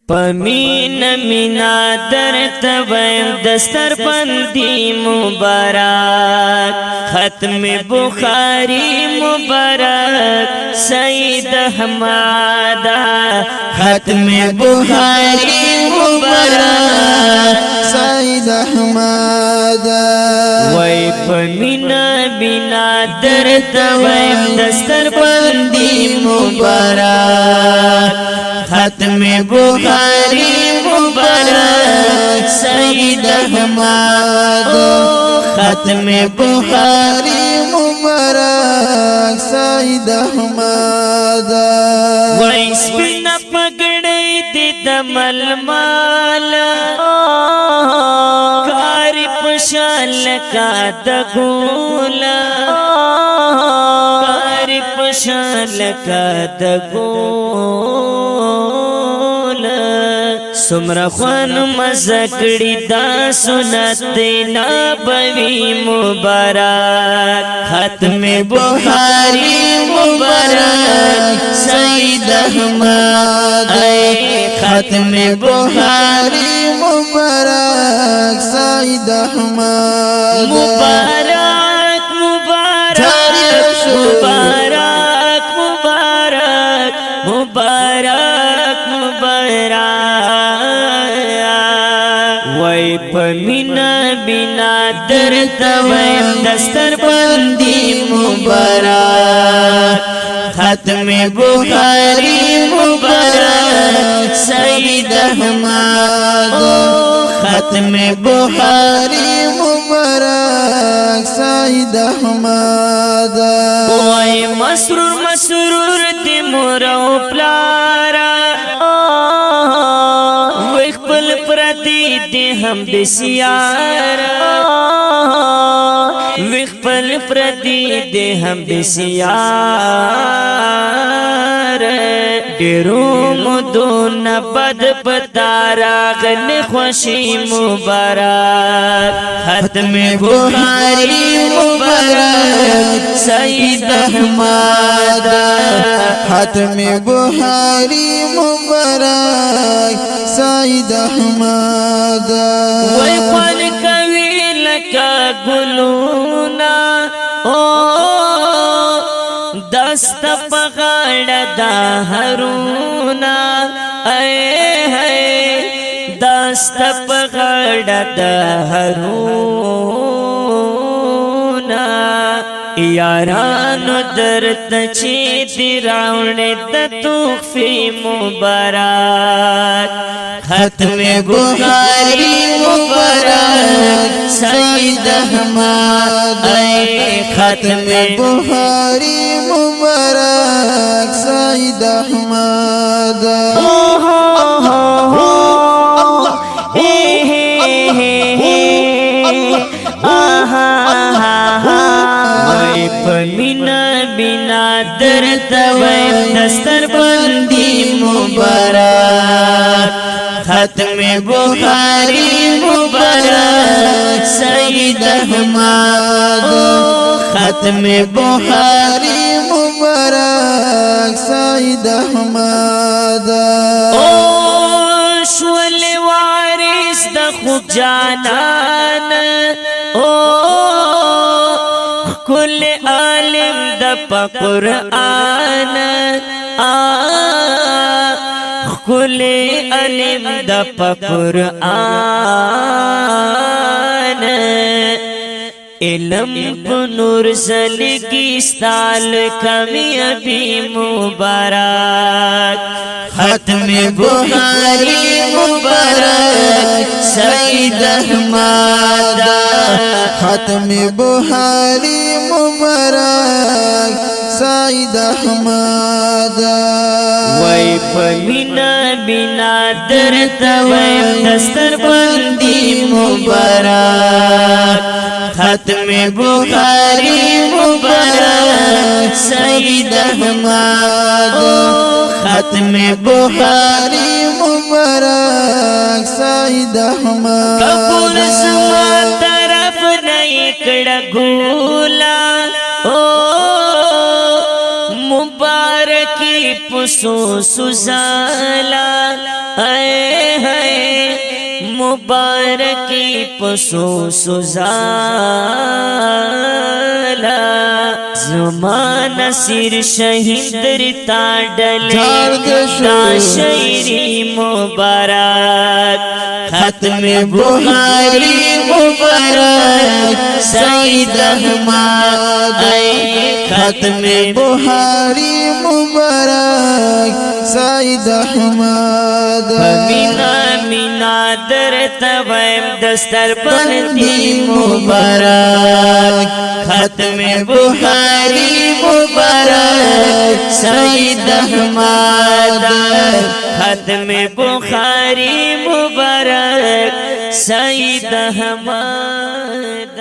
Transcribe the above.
پمین مینا درته ویم دستر بندی مبارک ختم بخاری مبارک سید احمد ختم بخاری مبارک سید احمد وای پمینا بنا درته ویم دستر بندی مبارک ختم بخاری مبارک سید احمد ختم بخاری مبارک سید احمد وای سپینا پګړې دې د ملمال کاری پشال کا د ګولا کاری پشال کا د ګولا سمرا خوان مزکړی دا سنت نبوی مبارک ختم بخاری مبارک سید احمد ختم بخاری مبارک سید احمد مبارک مبارک مبارک مبارک مبارک مبارک وای پمینا بنا درته ویم دستر بندی مبارک ختم بخاری مبارک سید احمد ختم بخاری مبارک سید احمد وای مسرور مسرور دی مور او پلارا وای خپل پردی دی هم بسیارا وای خپل پردی دی هم بسیارا ډیرو مدون بد پتارا غن خوشی مبارک ختم بخاری مبارک سید احمد ختم بخاری مبارک سید احمد وای خوان کوي لکه ګلونا دست پغړه د هرونا دست پغړه د هرونا یارانو درته چې دی راوړې د توفی مبارک ختم بخاری مبارک سید احمد ختم بخاری مبارک سید احمد پمینا بنا درته ویم دستر بندی مبارک ختم بخاری مبارک سید احمد ختم بخاری مبارک سید احمد شول وارث د خوب جانان کل عالم د قرآن کل علم د قرآن علم بنور زلگی ستال کامیابی مبارک ختم بخاری مبارک سید احمد ختم بخاری مبارک سید احمد وای پمینا بنا درته ویم دستر بندی مبارک ختم بخاری مبارک سید احمد ختم بخاری مبارک سید احمد قبول سما طرف نہیں کڑا گولا مبارکی پسو سزالا اے ہے مبارکی پسو سزالا زمان نصیر شہید درتا ڈلے تا شیری مبارک ختم بخاری مبارک سید احمد ختم بخاری مبارک سید احمد مینا مینا در تویم دستر بندی مبارک ختم بخاری مبارک سید احمد ختم بخاری مبارک سید احمد